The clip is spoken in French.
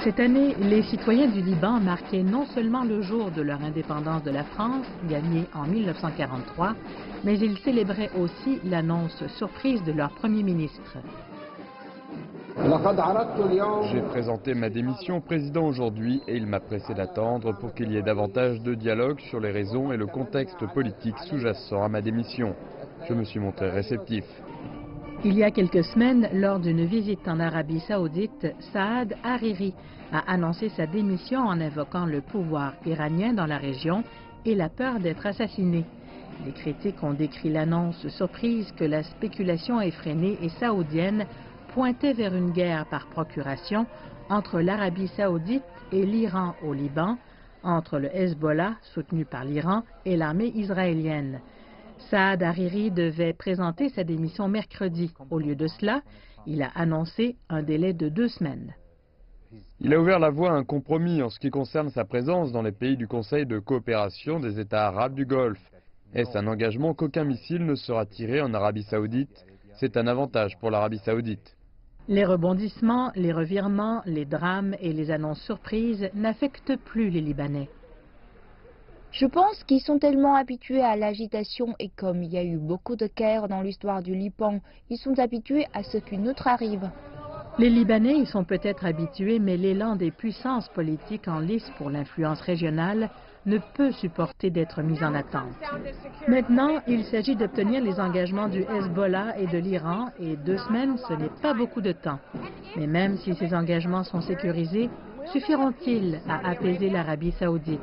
Cette année, les citoyens du Liban marquaient non seulement le jour de leur indépendance de la France, gagnée en 1943, mais ils célébraient aussi l'annonce surprise de leur Premier ministre. J'ai présenté ma démission au président aujourd'hui et il m'a pressé d'attendre pour qu'il y ait davantage de dialogue sur les raisons et le contexte politique sous-jacent à ma démission. Je me suis montré réceptif. Il y a quelques semaines, lors d'une visite en Arabie Saoudite, Saad Hariri a annoncé sa démission en invoquant le pouvoir iranien dans la région et la peur d'être assassiné. Les critiques ont décrit l'annonce surprise que la spéculation effrénée et saoudienne pointait vers une guerre par procuration entre l'Arabie Saoudite et l'Iran au Liban, entre le Hezbollah, soutenu par l'Iran, et l'armée israélienne. Saad Hariri devait présenter sa démission mercredi. Au lieu de cela, il a annoncé un délai de 2 semaines. Il a ouvert la voie à un compromis en ce qui concerne sa présence dans les pays du Conseil de coopération des États arabes du Golfe. Est-ce un engagement qu'aucun missile ne sera tiré en Arabie Saoudite? C'est un avantage pour l'Arabie Saoudite. Les rebondissements, les revirements, les drames et les annonces surprises n'affectent plus les Libanais. Je pense qu'ils sont tellement habitués à l'agitation et comme il y a eu beaucoup de guerres dans l'histoire du Liban, ils sont habitués à ce qu'une autre arrive. Les Libanais y sont peut-être habitués, mais l'élan des puissances politiques en lice pour l'influence régionale ne peut supporter d'être mis en attente. Maintenant, il s'agit d'obtenir les engagements du Hezbollah et de l'Iran, et 2 semaines, ce n'est pas beaucoup de temps. Mais même si ces engagements sont sécurisés, suffiront-ils à apaiser l'Arabie Saoudite?